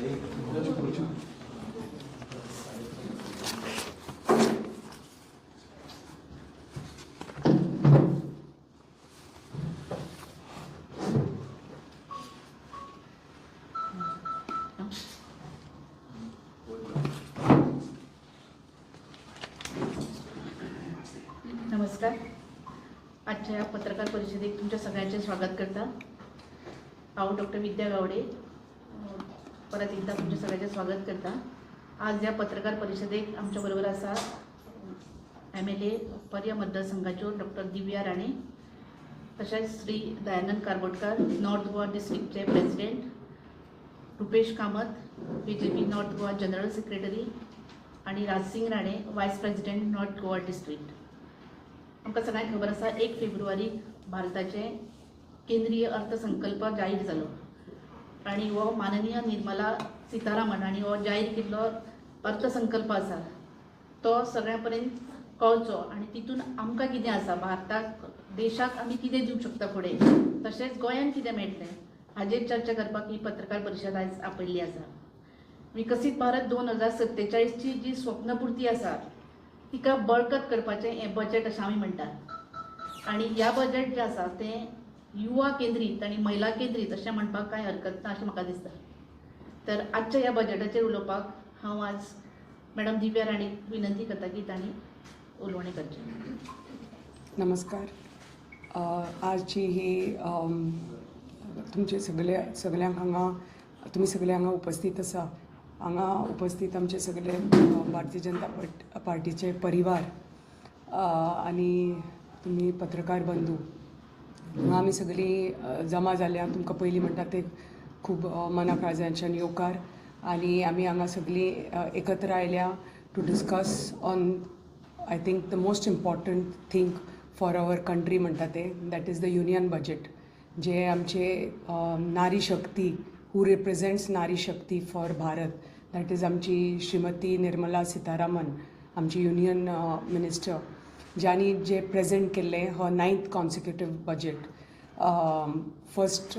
नमस्कार. आजच्या या पत्रकार परिषदेत तुमच्या सगळ्यांचे स्वागत करता. हांव डॉक्टर विद्या गावडे परत एकदा तुमच्या सगळ्यांचे स्वागत करता. आज या पत्रकार परिषदेक आमच्या बरोबर आसा MLA पर्या मतदारसंघाच्यो डॉक्टर दिव्या राणे, तशेंच श्री दयानंद कारबोटकर नॉर्थ गोवा डिस्ट्रिक्टचे president, Rupesh Kamat BJP north Goa general secretary आणि Rajsingh Rane vice president north Goa district. आमकां सगळ्यांक खबर आसा 1 फेब्रुवारी भारताचे केंद्रीय अर्थसंकल्प जाहीर जालो आणि हो माननीय निर्मला सीतारामन हांणी हो जाहीर केल्लो अर्थसंकल्प आसा तो सगळ्यां पर्यंत कळचो आणि तितून आमकां कितें आसा, भारताक देशाक आमी कितें दिवंक शकता फुडें, तशेंच गोंयान कितें मेळटलें हाजेर चर्चा करपाक ही पत्रकार परिशद आयज आपयल्ली आसा. विकसीत भारत 2047 ची जी स्वप्नपूर्ती आसा तिका बळकट करपाचें हें बजेट अशें आमी म्हणटात आणि ह्या बजेट जें आसा तें युवा केंद्रीत आणि महिला केंद्रीत अशें म्हणपाक कांय हरकत ना अशें म्हाका दिसता. तर आजच्या ह्या बजेटाचेर उलोवपाक हांव आज मॅडम दिव्या राणेक विनंती करता की तांणी उलोवणें करचें. नमस्कार. आजची ही तुमचे सगळ्यांक हांगा तुमी सगळे हांगा उपस्थित आसा. हांगा उपस्थित आमचे सगळे भारतीय जनता पार्टीचे परिवार आणि तुम्ही पत्रकार बंधू हांगा आमी सगळीं जमा जाल्या. तुमकां पयलीं म्हणटा ते खूब मना काळजांच्यान येवकार आणि आमी हांगा सगळीं एकत्र आयल्या to discuss on I think the most important thing for our country म्हणटा ते, that is the union budget, जे आमचे नारी शक्ती हू रिप्रेझेंट्स नारी शक्ती फॉर भारत, दॅट इज आमची श्रीमती निर्मला सीतारामन, आमची युनियन मिनिस्टर, ज्यांनी जे प्रेझेंट केल्लें हो 9th कॉन्सिक्युटीव बजेट 1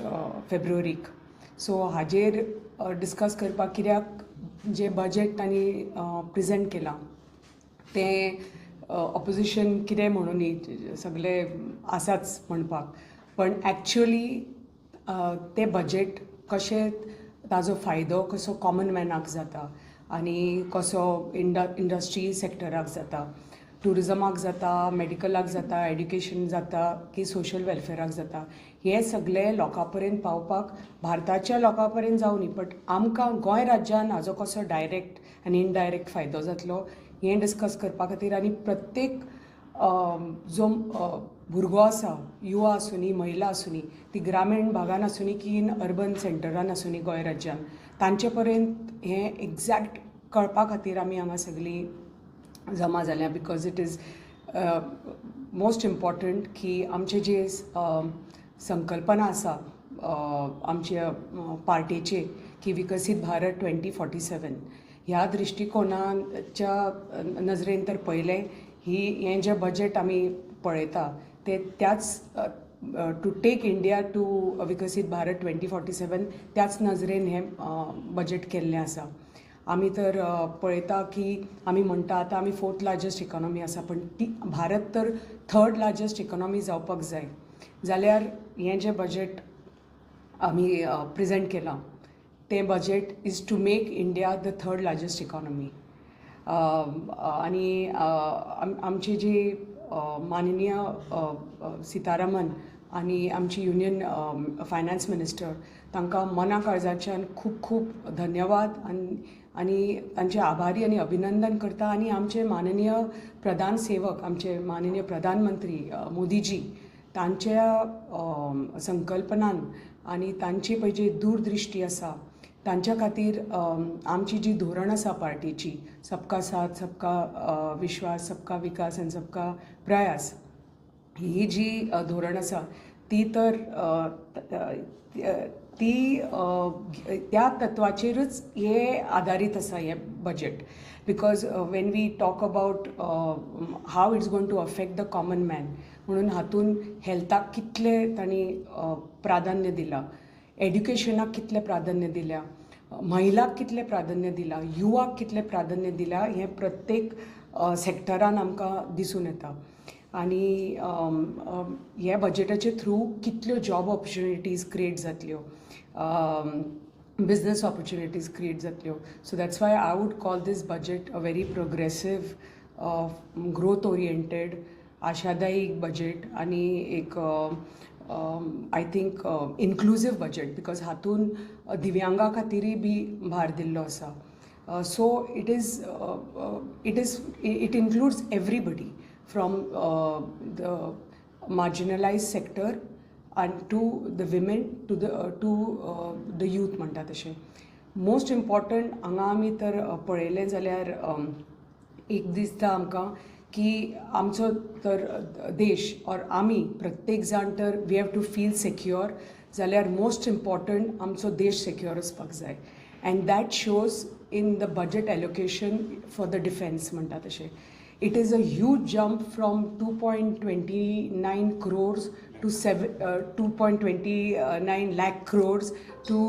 फेब्रुवारीक. सो हाजेर डिस्कस करपाक, कित्याक जे बजेट तांणी प्रेझेंट केलां तें ऑपोजिशन कितें म्हणून सगळे आसाच म्हणपाक, पण एक्चुअली ते बजेट कशें ताजो फायदो कसो कॉमन मॅनाक जाता आनी कसो इंडस्ट्री सेक्टराक जाता, टुरिजमाक जाता, मेडिकलाक जाता, एड्युकेशन जाता की सोशल वेलफेराक जाता, हे सगळे लोकां पर्यंत पावपाक भारताच्या लोकां पर्यंत जावं न्ही, बट आमकां गोंय राज्यान हाजो कसो डायरेक्ट आनी इनडायरेक्ट फायदो जातलो हें डिस्कस करपा खातीर. आनी प्रत्येक जो भुरगो आसा, युवा आसूनी, महिला आसूनी, ती ग्रामीण भागान आसूनी की इन अर्बन सेंटरान आसूनी गोंय राज्यान, तांचे पर्यंत हें एक्झॅक्ट कळपा खातीर आमी हांगा सगळीं जमा जाल्यां. Because it is most important की आमचे जे संकल्पना आसा आमच्या पार्टीचे की विकसीत भारत 2047, ह्या दृश्टिकोनाच्या नजरेन तर पयलें हें जें बजेट आमी पळयता ते त्याच टू टेक इंडिया टू विकसीत भारत 2047 त्याच नजरेन हें बजेट केल्लें आसा. आमी तर पळयता की आमी म्हणटा आतां आमी 4th लार्जस्ट इकॉनॉमी आसा, पण ती भारत तर 3rd लार्जस्ट इकॉनॉमी जावपाक जाय जाल्यार हें जें बजेट आमी प्रेझेंट केलां तें budget is to make India the 3rd largest economy. आणि आमची जी माननीय सीतारामन आणि आमची युनियन फायनान्स मिनिस्टर तांकां मना काळजाच्यान खूब खूब धन्यवाद आणि तांचे आभारी आणि अभिनंदन करता. आणि आमचे माननीय प्रधान सेवक, आमचे माननीय प्रधानमंत्री मोदीजी, तांच्या संकल्पनान आणि तांची पळय जी दूरदृष्टी आसा तांच्या खातीर आमची जी धोरण आसा पार्टीची, सबका साथ, सबका विश्वास, सबका विकास आनी सबका प्रयास, ही जी धोरण आसा ती तर त्या तत्वाचेरूच हे आदारीत आसा हे budget. Because when we talk about how it's going to affect the common man, म्हणून हातून हेल्थाक कितले तांणी प्राधान्य दिलां, एड्युकेशनाक कितलें प्राधान्य दिल्या, महिलाक कितलें प्राधान्य दिलां, युवाक कितलें प्राधान्य दिलां हें प्रत्येक सॅक्टरान आमकां दिसून येता. आनी ह्या बजेटाचे थ्रू कितल्यो जॉब ऑपॉर्च्युनिटीज क्रिएट जातल्यो, business opportunities create जातल्यो. So that's why I would call this budget a very progressive, growth oriented, आशादायी budget आणि एक I think inclusive budget, because हातून दिव्यांगा खातीरय बी भार दिल्लो आसा. So it includes everybody from the marginalized sector and to the women to the youth म्हणटा तशें. Most important हांगा आमी तर पळयलें जाल्यार एक दिसता आमकां की आमचो तर देश और आमी प्रत्येक जाण तर we have to feel secure, जाल्यार मोस्ट इम्पॉर्टंट आमचो देश सेक्युअर आसपाक जाय. And that shows in the budget allocation for the defense म्हणटा तशें. It is a huge jump from 2.29 crores to 2.29 lakh crores to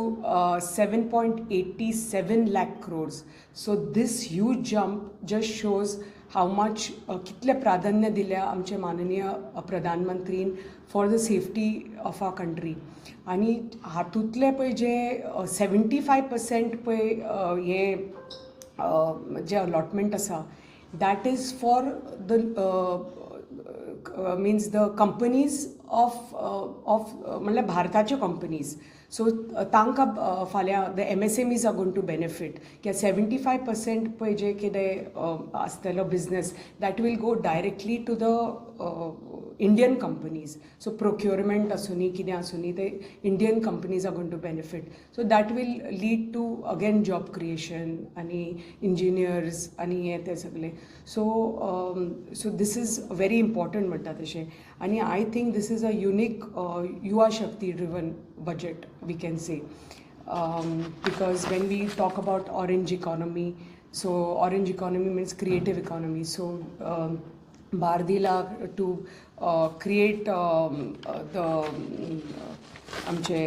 7.87 lakh crores. So this huge jump just shows how much कितले प्राधान्य दिल्या आमचे माननीय प्रधानमंत्रीन for the safety of our country. आनी हातूंतले पळय जे 75% पळय हे जे अलॉटमेंट आसा that is for the means the companies of म्हणल्यार भारताच्यो कंपनीज. सो तांकां फाल्यां the MSMEs are going to benefit. कित्याक 75% पळय जे कितें आसतलो business that will go directly to the Indian companies. So procurement आसूनी कितें आसूनी ते Indian companies are going to benefit. So that we'll lead to again job creation आनी इंजिनियर्स आनी हें तें सगळें. So this is very important म्हणटा तशें. आनी I think this is a unique Yuva Shakti driven budget, we can say, because when we talk about orange economy, so orange economy means creative economy. So Bardila to create the amche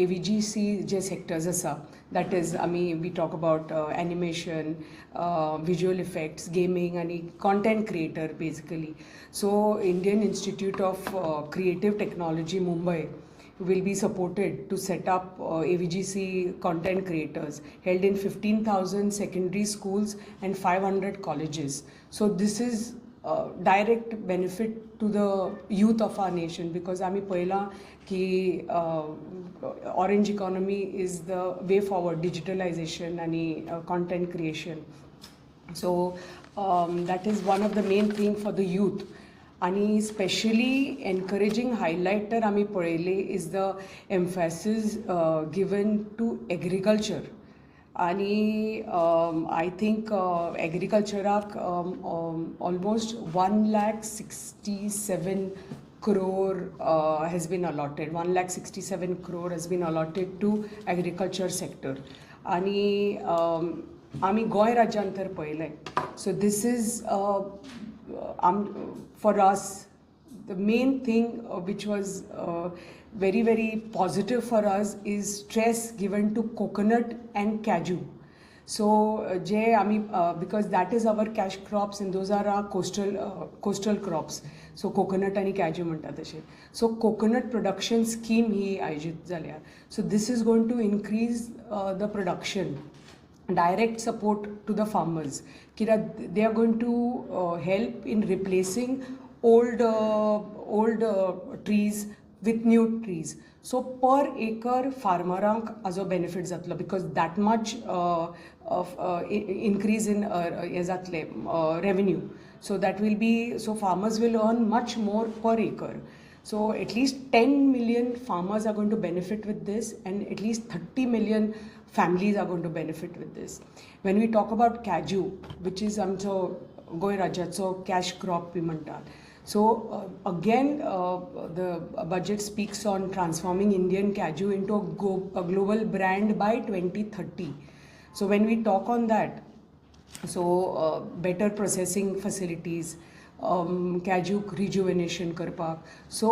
AVGC J sectors asa, that is we talk about animation, visual effects, gaming and content creator basically. So Indian Institute of Creative Technology Mumbai will be supported to set up AVGC content creators held in 15,000 secondary schools and 500 colleges. So this is direct benefit to the youth of our nation, because आमी पळयलां की orange economy is the way forward, digitalization and content creation. So that is one of the main thing for the youth. आणि specially encouraging highlight तर आमी पळयले is the emphasis given to agriculture. आनी I think एग्रीकल्चराक almost 1,67 crore has been allotted. 1,67 crore has been allotted to agriculture sector. आनी आमी गोंय राज्यान तर पळयलें. So this is for us the main thing which was very very positive for us is stress given to coconut and cashew. So because that is our cash crops and those are our coastal crops. So coconut and cashew म्हणटा तशें. So coconut production scheme ही आयोजीत जाल्या. So this is going to increase the production, direct support to the farmers. They are going to help in replacing old trees with new trees. So per acre farmerank azo benefit zatlo, because that much of increase in revenue. So that will be, so farmers will earn much more per acre. So at least 10 million farmers are going to benefit with this, and at least 30 million families are going to benefit with this. When we talk about cashew, which is amcho goy rajyacho cash crop we म्हणतात. So again the budget speaks on transforming Indian cashew into a global brand by 2030. So when we talk on that, so better processing facilities, कॅज्यूक rejuvenation करपाक. So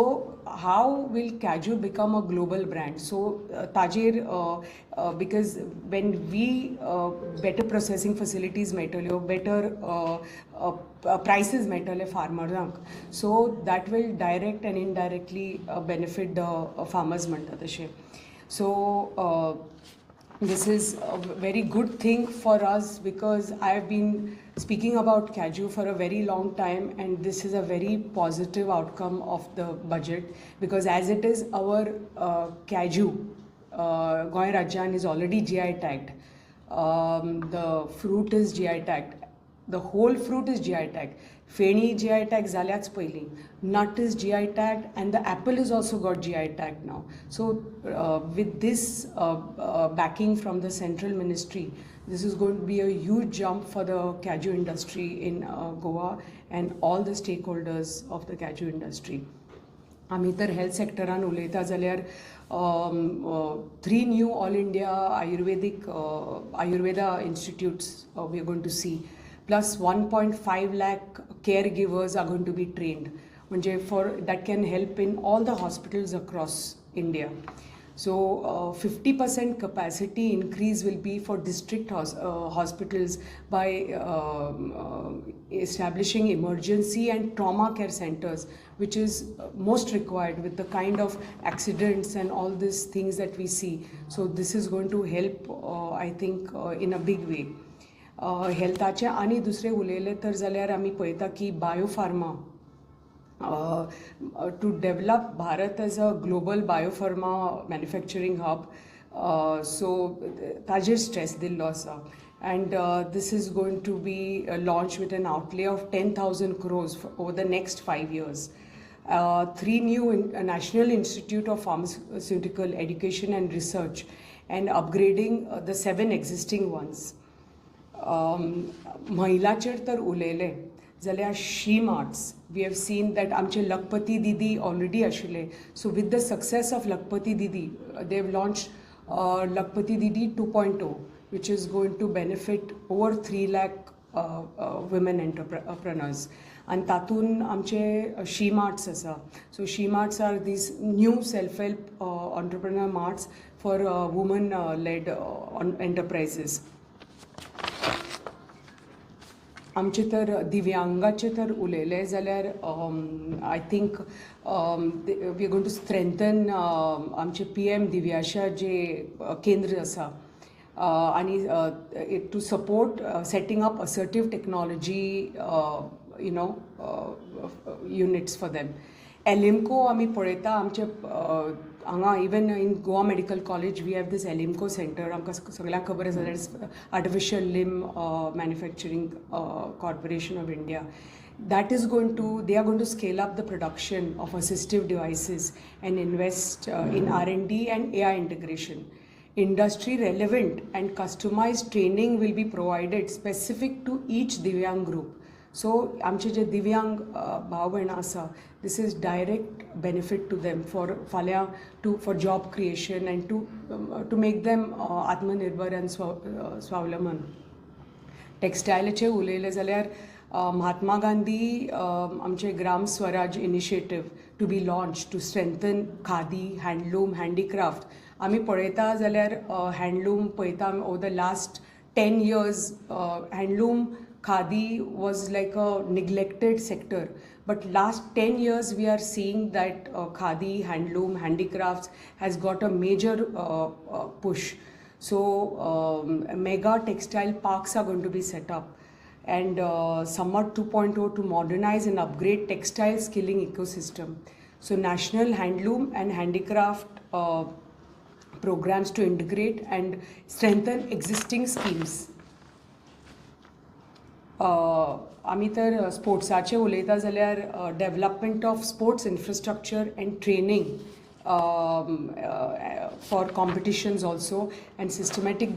how will cashew become a global brand. So ताजेर because when we better processing facilities मेळटल्यो, better prices मेळटले फार्मरांक. So that will direct and indirectly benefit the farmers म्हणटा तशें. So this is a very good thing for us because I have been speaking about Kaju for a very long time, and this is a very positive outcome of the budget because as it is our Kaju, Goy Rajyan is already GI tagged. The fruit is GI tagged. The whole fruit is GI tagged. Feni GI tag zalyach पयली. Nut is GI tagged, and the apple is also got GI tagged now. So with this backing from the central ministry, this is going to be a huge jump for the Kaju industry in Goa and all the stakeholders of the Kaju industry. आमी तर health सेक्टरान उलयता जाल्यार 3 new all India Ayurveda institutes we are going to see. Plus 1.5 lakh caregivers are going to be trained. For that can help in all the hospitals across India. So 50% capacity increase will be for district hospitals by establishing emergency and trauma care centers, which is most required with the kind of accidents and all these things that we see. So this is going to help, I think, in a big way. हेल्थाचे आनी दुसरे उलयले तर जाल्यार आमी पळयता की biopharma to develop Bharat as a global biopharma manufacturing hub. So ताजेर stress दिल्लो आसा. And this is going to be launched with an outlay of 10,000 crores over the next 5 years. 3 new National Institute of Pharmaceutical Education and Research, and upgrading the 7 existing ones. महिलाचेर तर उलयले जाल्यार she marts we have seen that आमचे Lakhpati Didi already आशिल्ले. So with the success of Lakhpati Didi they have launch लखपती दिदी 2.0 which is going to benefit over 3 lakh women entrepreneurs. And तातून आमचे she marts आसा. So she marts are these new self-help entrepreneur marts for women led enterprises. आमचे तर दिव्यांगाचे तर उलयले जाल्यार I think we are going to strengthen आमचे PM Divyasha जे केंद्र आसा आनी to support setting up assistive technology units for them. ALIMCO आमी पळयता आमचे हांगा even in Goa medical college we have this ALIMCO centre. आमकां सगळ्यांक खबर आसा that is artificial limb manufacturing corporation of India. That is going to, they are going to scale up the production of assistive devices and invest in R&D and AI integration. Industry relevant and customized training will be provided specific to each Divyang group. So आमचे जे दिव्यांग भाव भयणां आसा, this is direct benefit to them for फाल्यां for job creation and to make them आत्मनिर्भर and स्वावलंबन. टेक्सटायलाचे उलयले जाल्यार महात्मा गांधी आमचे Gram Swaraj initiative to be launch to strengthen khadi, handloom, handicraft. आमी पळयता जाल्यार हँडलूम पळयता over the last 10 years handloom khadi was like a neglected sector, but last 10 years we are seeing that khadi, handloom, handicrafts has got a major push. So mega textile parks are going to be set up, and Sammat 2.0 to modernize and upgrade textile skilling ecosystem. So national handloom and handicraft programs to integrate and strengthen existing schemes. आमी तर स्पोर्ट्साचे उलयता जाल्यार development of sports infrastructure and training for competitions also and systematic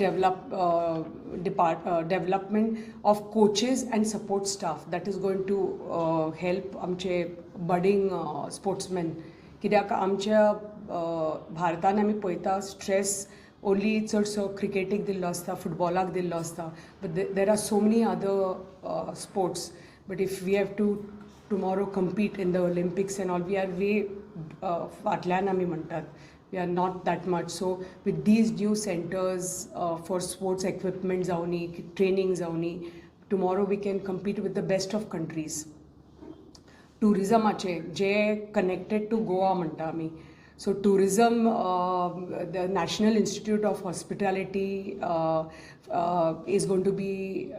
development of coaches and support staff that is going to help आमचे budding sportsman. कित्याक आमच्या भारतान आमी पळयता स्ट्रेस only चडसो क्रिकेटीक दिल्लो आसता, फुटबॉलाक दिल्लो आसता, but there are so many other sports, but if we have to tomorrow compete in the Olympics and all. We are way फाटल्यान आमी म्हणटात. We are not that much. So with these new centers for sports equipment जावनी, training जावनी, tomorrow we can compete with the best of countries. टुरिजमाचे जे connected to Goa म्हणटा आमी. So tourism, the National Institute of Hospitality is going to be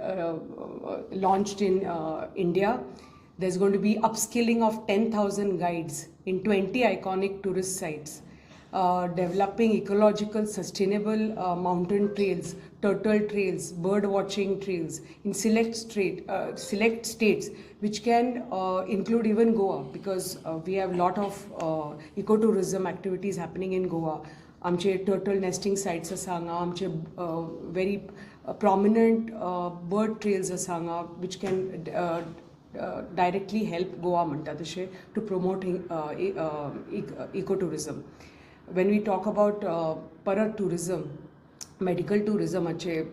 launched in India. There's going to be upskilling of 10,000 guides in 20 iconic tourist sites. Developing ecological, sustainable mountain trails, turtle trails, bird watching trails in select states, which can include even Goa, because we have a lot of ecotourism activities happening in Goa. आमचे turtle nesting sites आसा हांगा, आमचे very prominent bird trails आसा हांगा, which can directly help Goa म्हणटा तशें to promote ecotourism. When we talk about tourism, medical tourism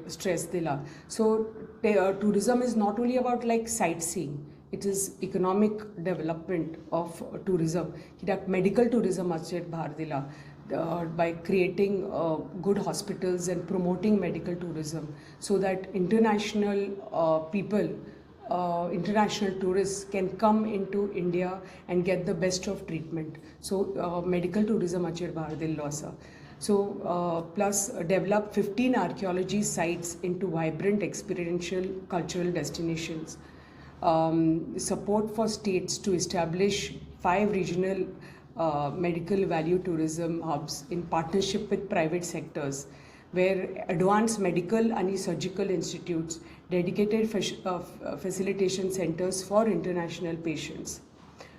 stress dila. So tourism is not only about like sightseeing, it is economic development of tourism. Kidak medical tourism bhar dila by creating good hospitals and promoting medical tourism, so that international people, international tourists can come into India and get the best of treatment. So medical tourism achir bhar dillo asa. So plus develop 15 archaeology sites into vibrant experiential cultural destinations. Support for states to establish 5 regional medical value tourism hubs in partnership with private sectors, where advanced medical and surgical institutes, dedicated facilitation centers for international patients.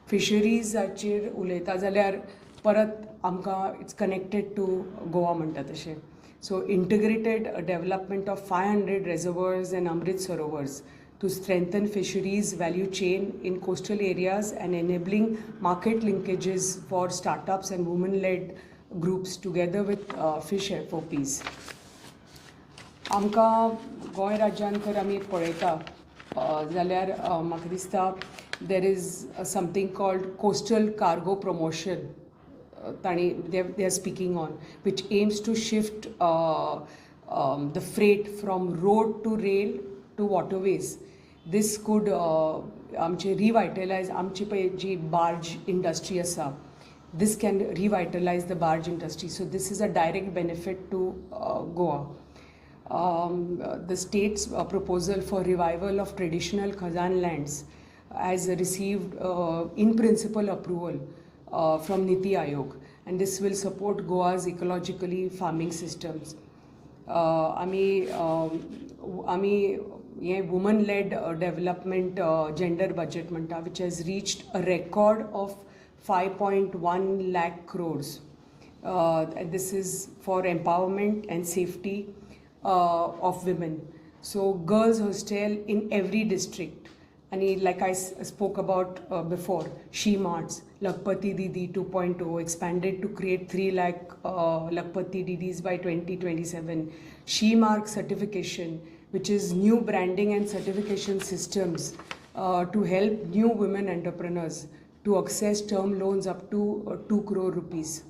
Fisheries achir उलयता जाल्यार परत आमकां it's connected to Goa म्हणटा तशें. So integrated development of 500 reservoirs and Amrit Sarovars to strengthen fisheries value chain in coastal areas and enabling market linkages for startups and women-led groups together with fish FOPs. आमकां गोंय राज्यान जर आमी पळयता जाल्यार म्हाका दिसता there is something called coastal cargo promotion they are speaking on, which aims to shift the freight from road to rail to waterways. This could आमचे revitalize आमची पळय जी barge industry आसा, this can revitalize the barge industry. So this is a direct benefit to Goa. The state's proposal for revival of traditional Khazan lands has received in principle approval from Niti Aayog, and this will support Goa's ecologically farming systems. आमी women-led development gender budget म्हणटा, which has reached a record of 5.1 lakh crores. And this is for empowerment and safety of women. So girls hostel in every district. And like I spoke about before, She Marts, Lakpati Didi 2.0 expanded to create 3 lakh Lakpati Didis by 2027. She Mark certification, which is new branding and certification systems to help new women entrepreneurs to access term loans up to 2 crore rupees.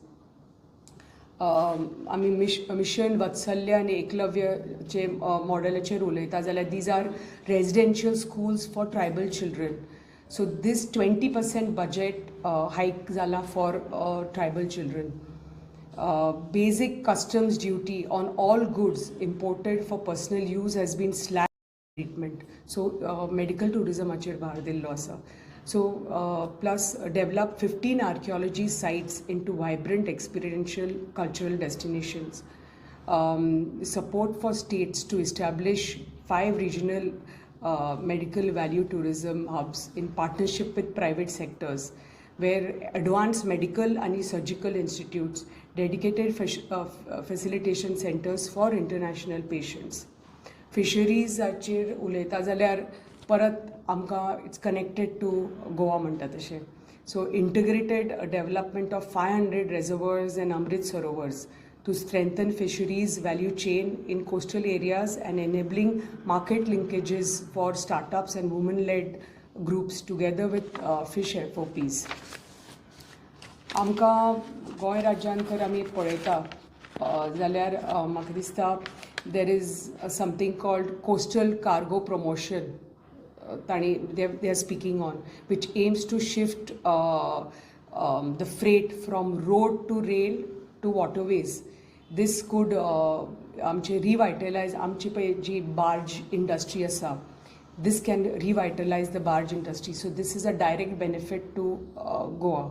आमी mission Vatsalya आणि एकलव्यचे मॉडेलाचेर उलयता जाल्यार these are residential schools for tribal children. So this 20% budget hike जाला for tribal children. Basic customs duty on all goods imported for personal use has been slashed treatment. So medical tourism achir bhar dillo asa. So plus develop 15 archaeology sites into vibrant experiential cultural destinations. Support for states to establish 5 regional medical value tourism hubs in partnership with private sectors, where advanced medical and surgical institutes, dedicated facilitation centers for international patients. Fisheries achir उलयता जाल्यार परत आमकां it's connected to Goa म्हणटा तशें. So integrated development of 500 reservoirs and Amrit Sarovars to strengthen fisheries value chain in coastal areas and enabling market linkages for startups and women-led groups together with fish FOPs. आमकां गोंय राज्यांत तर आमी पळयता जाल्यार म्हाका दिसता there is something called coastal cargo promotion तांणी they are speaking on which aims to shift the freight from road to rail to waterways. This could आमचे रिवायटलायज आमची पळय जी बार्ज इंडस्ट्री आसा this can revitalize the barge industry. So this is a direct benefit to Goa.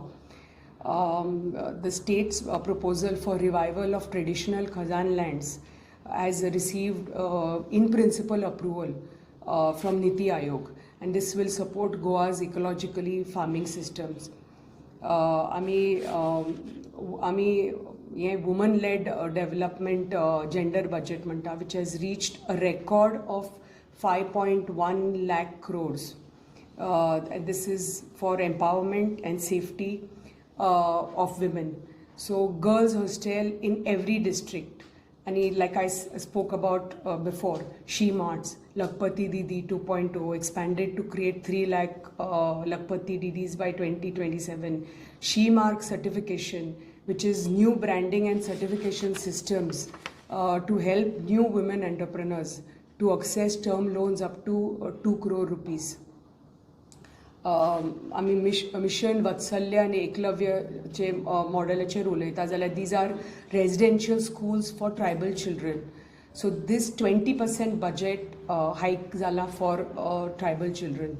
The state's proposal for revival of traditional Khazan lands has received in principle approval from Niti Aayog, and this will support Goa's ecologically farming systems. आमी हे women-led development gender budget म्हणटा which has reached a record of 5.1 lakh crores. And this is for empowerment and safety of women. So girls hostel in every district. And like I spoke about before, She Marts, Lakhpati Didi 2.0 expanded to create 3 lakh Lakhpati Didis by 2027. She Mark certification, which is new branding and certification systems to help new women entrepreneurs to access term loans up to 2 crore rupees. आमी mission Vatsalya आनी एकलव्यचे मॉडेलाचेर उलयता जाल्यार these are residential schools for tribal children. So this 20% budget hike जाला for tribal children.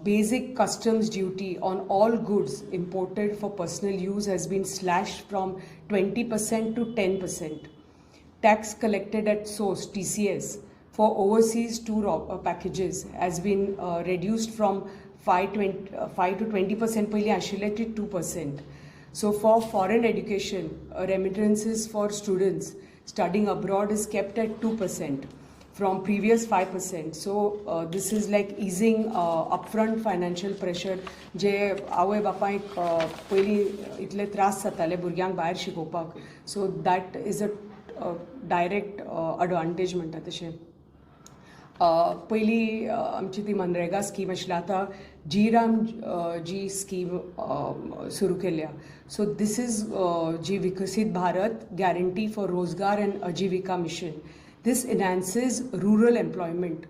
Basic customs duty on all goods imported for personal use has been slashed from 20% to 10%. Tax collected at source (TCS) for overseas tour packages has been reduced from 5 to 20%. पयलीं आशिल्लें to 2%. So for foreign education, remittances for students studying abroad is kept at 2% from previous 5%. So this is like easing upfront financial pressure. जे आवय बापायक पयलीं इतले त्रास जाताले भुरग्यांक भायर शिकोवपाक. So that is a direct advantage म्हणटा तशें. पयलीं आमची ती मनरेगा स्कीम आशिल्ली, आतां जी-राम जी स्कीम सुरू केल्या. सो this is G Viksit Bharat guarantee for Rozgar and Ajeevika mission. This enhances rural employment.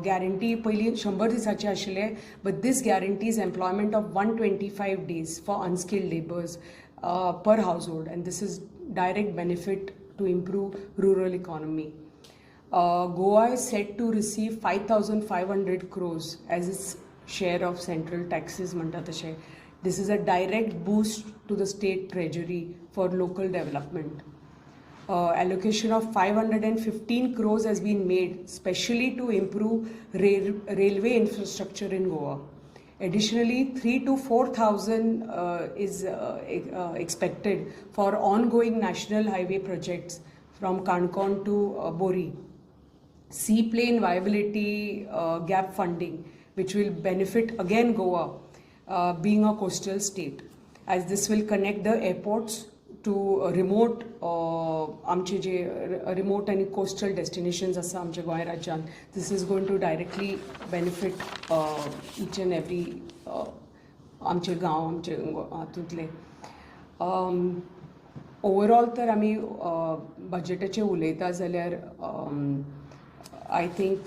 Guarantee पयलीं 100 दिसांचे आशिल्ले, but this guarantees employment of 125 days for unskilled labours per household, and this is direct benefit to improve rural economy. Goa is set to receive 5,500 crores as its share of central taxes. This is a direct boost to the state treasury for local development. Allocation of 515 crores has been made specially to improve railway infrastructure in Goa. Additionally, 3,000 to 4,000 is expected for ongoing national highway projects from Kankon to Bori. Seaplane viability gap funding, which will benefit again Goa, being a coastal state, as this will connect the airports to remote आमचे जे remote and coastal destinations आसा आमच्या गोंय राज्यांत. This is going to directly benefit each and every आमचे गांव आमचे हातूंतले. Overall तर आमी बजेटाचेर उलयता जाल्यार I think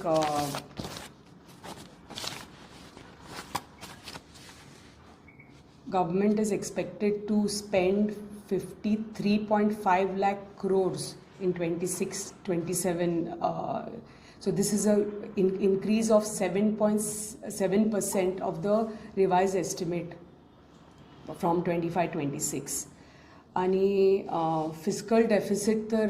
government is expected to spend 53.5 lakh crores in 26-27. So this is an increase of 7.7% of the revised estimate from 25-26. आणि fiscal deficit तर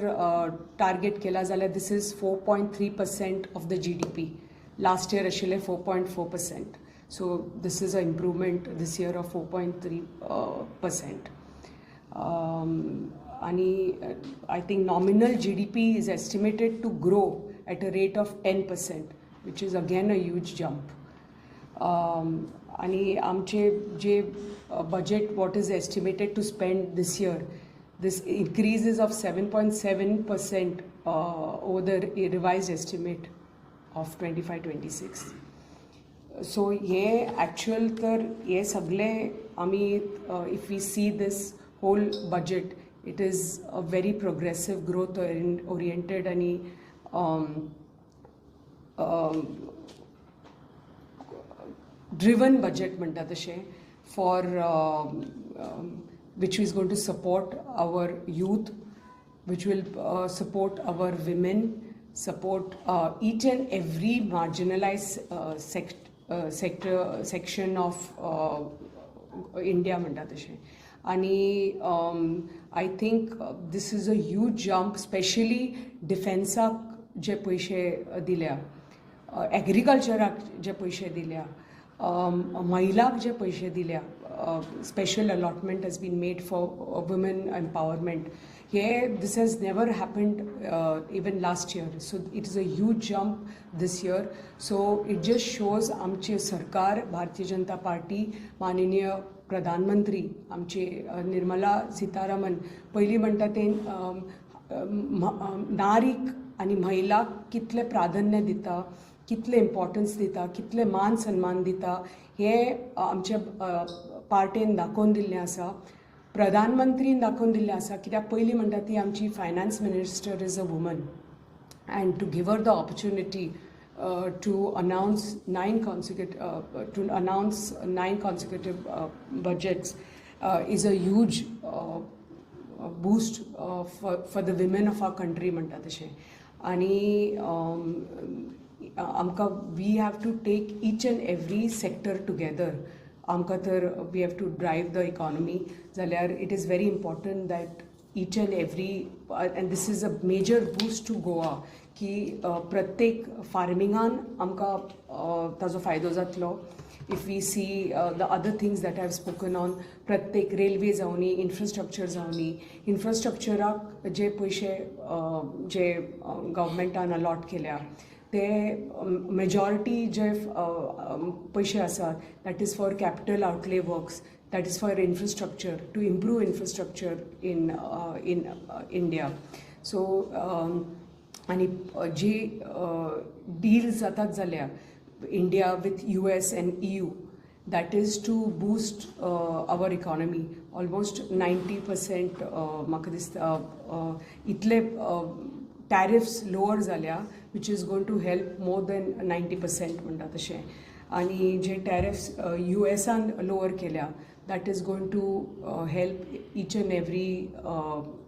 target केला जाल्यार this is 4.3% of the GDP. Last year आशिल्ले 4.4%. So this is an improvement this year of 4.3%. And I think nominal GDP is estimated to grow at a rate of 10%, which is again a huge jump. And आमचे जे budget what is estimated to spend this year, this increases of 7.7% over the revised estimate of 25-26. So हे actual तर हे सगळे आम्ही if we see this whole budget it is a very progressive growth oriented आणि driven budget म्हणटा तशें for which is going to support our youth, which will support our women, support each and every marginalized section of India म्हणटा तशें. आणि I think this is a huge jump, specially डिफेन्साक जे पयशे दिल्या, एग्रीकल्चराक जे पयशे दिल्या, महिलाक जे पयशे दिल्या, special allotment has been made for women empowerment. Here, this has never happened even last year. So it is a huge jump this year. So it just shows आमचे सरकार, भारतीय जनता पार्टी, माननीय प्रधानमंत्री आमचे निर्मला सीतारामन पयली म्हणटा ते नारीक आनी महिलाक कितले प्राधान्य दिता, कितले इम्पॉर्टन्स दिता, कितले मान सन्मान दिता, हे आमच्या पार्टेन दाखोवन दिल्लें आसा. प्रधानमंत्रीन दाखोवन दिल्लें आसा, कित्याक पयलीं म्हणटा ती आमची finance minister is a woman, and to give her the opportunity to announce 9 consecutive budgets is a huge boost for the women of our country म्हणटा तशें. आनी आमकां we have to take each and every sector together. आमकां तर we have to drive the economy, जाल्यार it is very important that each and every, and this is a major boost to Goa, की प्रत्येक फार्मिंगान आमकां ताजो फायदो जातलो. If we see the other things that I have spoken on, प्रत्येक railway जावनी, इन्फ्रास्ट्रक्चर जावनी, इन्फ्रास्ट्रक्चराक जे पयशे जे गव्हर्मेंटान अलॉट केल्या ते मेजॉरिटी जे पयशे आसात that is for capital outlay works, that is for infrastructure, to improve infrastructure in India. So आनी जी डील्स जातात जाल्यार India with US and EU, that is to boost our economy. Almost 90% म्हाका दिसता इतले tariffs lower जाल्या, which is going to help more than 90% म्हणटा तशें. आनी जे tariffs USan lower केल्या, that is going to help each and every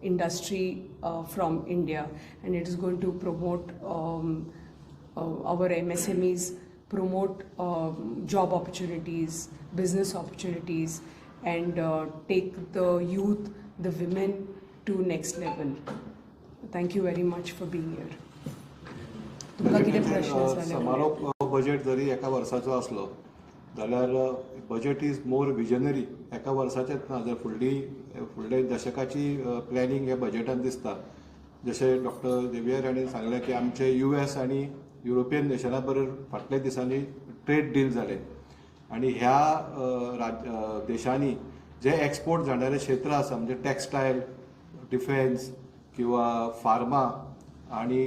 industry from India, and it is going to promote our MSMEs, promote job opportunities, business opportunities, and take the youth, the women to next level. Thank you very much for being here. तुमकां कितें प्रश्न जाले? समारोप budget जरी एका वर्साचो असलो जाल्यार budget is more visionary. एका वर्साचेच ना, जर फुडले दशकाची प्लॅनिंग ह्या बजेटान दिसता. जशें डॉक्टर देवियर हांणी सांगलें की आमचे US आनी युरोपियन देशां बरोबर फाटल्या दिसांनी ट्रेड डील जाले, आनी ह्या देशांनी जे एक्सपोर्ट जाणारे क्षेत्र आसा म्हणजे टॅक्सटायल, डिफेन्स किंवा फार्मा आणि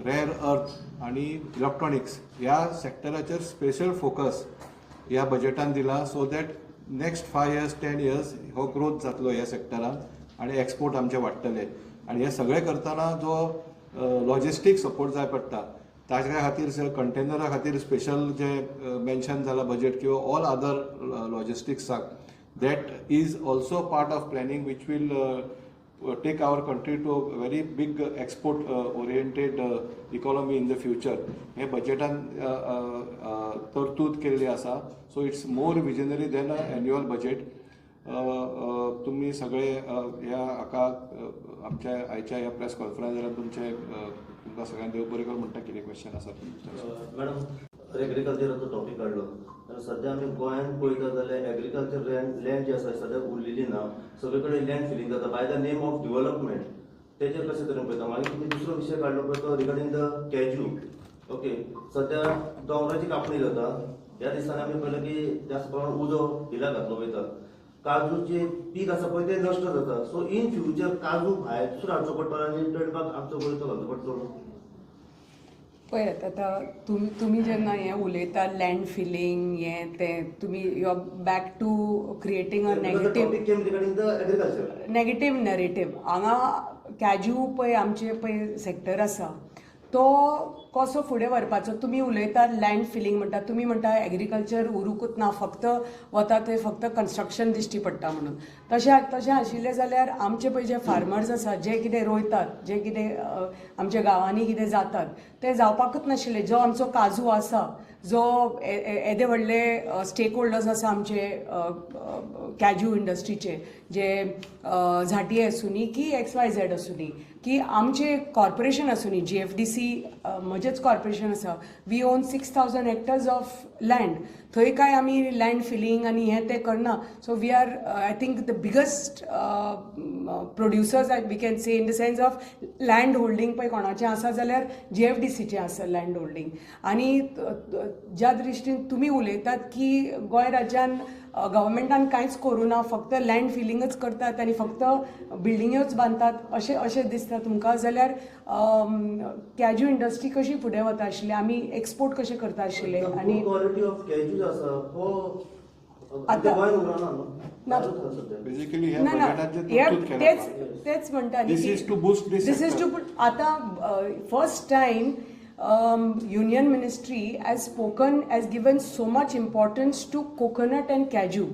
रेअर अर्थ आणि इलेक्ट्रॉनिक्स ह्या सेक्टराचेर स्पेशल फोकस ह्या बजेटान दिला, so that next 5 years 10 years हो ग्रोथ जातलो ह्या सेक्टरान आनी एक्सपोर्ट आमचे वाडटले. आनी हे सगळे करतना जो लॉजिस्टीक सपोर्ट जाय पडटा ताज्या खातीर कंटेनरा खातीर स्पेशल जे मेन्शन जाला बजेट किंवा ऑल अदर लॉजिस्टिक्साक, that is also part of planning which will take our country to a very big export oriented economy in the future. हे बजेटान तरतूद केल्ली आसा, so it's more visionary than a annual budget. तुम्ही सगळे ह्या हाका आमच्या आयच्या ह्या प्रेस कॉन्फरन्सार तुमकां सगळ्यांक देव बरें कर म्हणटा. कितें क्वेश्चन आसा मॅडम, एग्रीकल्चराचो टॉपीक काडलो. सध्या आमी गोंयांत पळयता जाल्यार एग्रीकल्चर लँड जी आसा सध्या उरलेली ना, सगळे कडेन लँड फिलिंग जाता by the name of development. तेजेर कशें तरेन पळयता. मागीर तुमी दुसरो विशय काडलो पळय तो रिगार्डिंग द कॅज्यू. ओके, सध्या दोंगराची कापणी जाता. ह्या दिसांनी आमी पळयलें की जास्त प्रमाणात उजो हिला घातलो वयता. काजूचे पीक आसा पळय ते नश्ट जाता. सो इन फ्युचर काजू भायर दुसरो हाडचो पडटलो आनी ट्रेडमार्क आमचो गोंयचो घालचो पडटलो. पळयात आतां तुमी जेन्ना हें उलयता लँड फिलींग हें तें तुमी you are back to creating a negative topic came regarding the agriculture. Negative narrative. हांगा कॅज्यू पळय आमचे पळय सेक्टर आसा तो कसो फुडें व्हरपाचो. तुमी उलयता लँड फिलींग म्हणटा, तुमी म्हणटा एग्रीकल्चर उरूकूच ना, फक्त वता थंय फक्त कन्स्ट्रक्शन दिश्टी पडटा म्हणून. तशें आशिल्लें जाल्यार आमचे पळय जे फार्मर्स आसा जे कितें रोयतात, जे कितें आमच्या गांवांनी कितें जातात तें जावपाकूच नाशिल्लें. जो आमचो काजू आसा, जो येदे व्हडले स्टेक होल्डर्स आसा आमचे कॅज्यू इंडस्ट्रीचे, जे झांटी आसूं नी की XYZ आसूं नी की आमचे कॉर्पोरेशन आसूं नी, GFDC म्हजेंच कॉर्पोरेशन आसा, we own 6000 hectares of land. थंय काय आमी लँड फिलींग आनी हें तें करना. So we are I think the biggest producers we can say in the sense of land holding पळय कोणाचें आसा जाल्यार GFDCचें आसा लँड होल्डिंग. आनी ज्या दृश्टीन तुमी उलयतात की गोंय राज्यान गव्हर्मेंटान कांयच करूं ना, फक्त लँड फिलिंगच करतात आनी फक्त बिल्डिंग्योच बांदतात अशें दिसता तुमकां, जाल्यार कॅज्यू इंडस्ट्री कशी फुडें वता आशिल्ली, आमी एक्सपोर्ट कशें करता आशिल्ले. आनी क्वालिटी ऑफ कॅज्यूज आसा हो आतां- गोंयान उरना बेसिकली ह्या बजेटात जे तरतूद केल्या तेच म्हणटा This is to boost this this is to sector. आतां first time Union Ministry has given so much importance to coconut and cashew.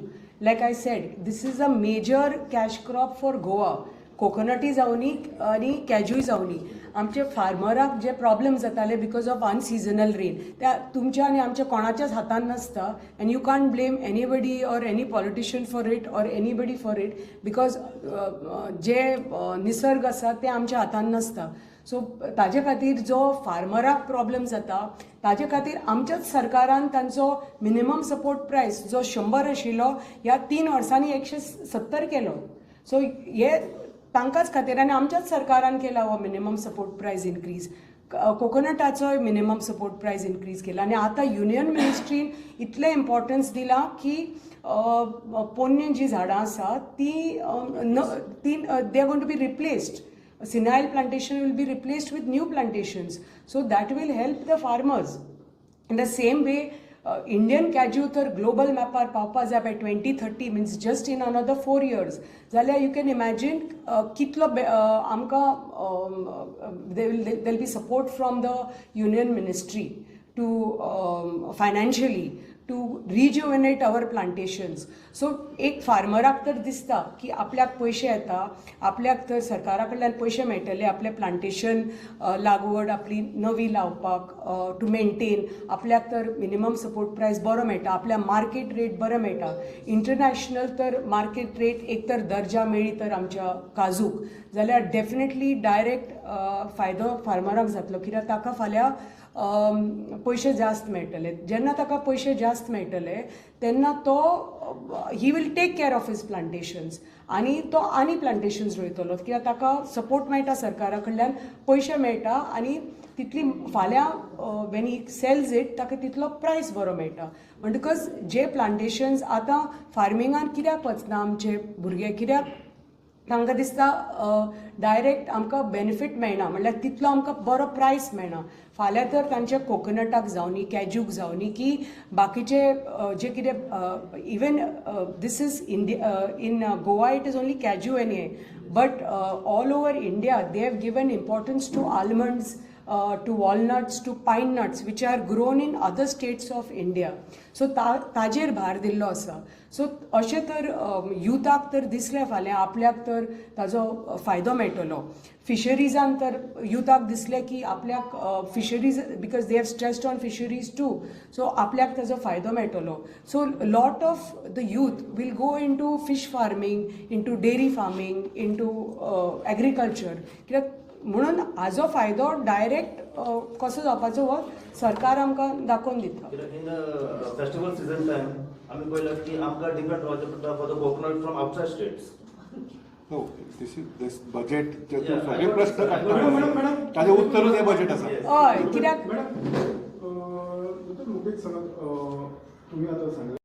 Like I said, this is a major cash crop for Goa. कोकोनटी जावनी आनी कॅज्यूय जावनी. आमचे फार्मराक जे problem जाताले बिकॉज ऑफ अनसिजनल रेन, त्या तुमच्या आनी आमच्या कोणाच्याच हातान नासता. And you can't blame anybody or any politician for it or anybody for it, because जे निसर्ग आसा ते आमच्या हातान नासता. सो ताजे खातीर जो फार्मराक प्रॉब्लेम जाता ताजे खातीर आमच्याच सरकारान तांचो मिनिमम सपोर्ट प्रायस जो 100 आशिल्लो ह्या 3 वर्सांनी 170 केलो. सो हे तांकांच खातीर आनी आमच्याच सरकारान केला हो मिनिमम सपोर्ट प्रायस इनक्रीज. कोकोनटाचो मिनिमम सपोर्ट प्रायस इनक्रीज केला. आनी आतां युनियन मिनिस्ट्रीन इतलें इम्पॉर्टन्स दिलां की पोन्ने जी झाडां आसा ती they are going to be replaced. Senile plantation will be replaced with new plantations. So that will help the farmers. In the same way, Indian cashew तर global mapar पावपा जाय by 2030 means just in another 4 years. जाल्यार you can imagine कितलो आमकां there will be support from the Union Ministry to financially to rejuvenate our plantations. So एक फार्मराक तर दिसता की आपल्याक पयशे येता, आपल्याक तर सरकारा कडल्यान पयशे मेळटले आपले प्लांटेशन लागवड आपली नवी लावपाक टू मेंटेन. आपल्याक तर मिनिमम सपोर्ट प्रायस बरो मेळटा, आपल्या मार्केट रेट बरो मेळटा. इंटरनॅशनल तर मार्केट रेट एक तर दर्जा मेळ्ळी तर आमच्या काजूक जाल्यार डेफिनेटली डायरेक्ट फायदो फार्मराक जातलो. कित्याक ताका फाल्यां पयशे जास्त मेळटले. जेन्ना ताका पयशे जास्त मेळटले तेन्ना तो he will take care of his plantations आनी तो आनी प्लांटेशन्स रोयतलो. कित्याक ताका सपोर्ट मेळटा सरकारा कडल्यान, पयशे मेळटा आनी तितली फाल्यां वेन ही सेल्स इट ताका तितलो प्रायस बरो मेळटा. म्हणटकच जे प्लांटेशन्स आतां फार्मिंगान कित्याक वचना आमचे भुरगे, कित्याक तांकां दिसता डायरेक्ट आमकां बेनिफीट मेळना, म्हणल्यार तितलो आमकां बरो प्रायस मेळना. फाल्यां तर तांचे कोकोनटाक जावनी कॅज्यूक जावनी की बाकीचे जे कितें even this is in Goa it is only cashew and हे, but all over India they have given importance to almonds, to walnuts, to pine nuts, which are grown in other states of India. So ताजेर भार दिल्लो आसा. सो अशें तर युथाक तर दिसलें फाल्यां आपल्याक तर ताजो फायदो मेळटलो. फिशरीजान तर युथाक दिसलें की आपल्याक fisheries because they have stressed on fisheries too, so आपल्याक ताजो फायदो मेळटलो. So lot of the youth will go into fish farming, into dairy farming, into agriculture. कित्याक म्हणून हाजो फायदो डायरेक्ट कसो जावपाचो हो सरकार आमकां दाखोवन दिता. In the festival season time आमी पळयलां की आमकां डिपेंड रावचें पडटा for the coconut from outside states. No, this budget सगळे प्रश्न काडटा ताजें उत्तरूच हें बजेट आसा. हय, कित्याक मॅडम मुखेत सांगात तुम्ही आता सांगितलं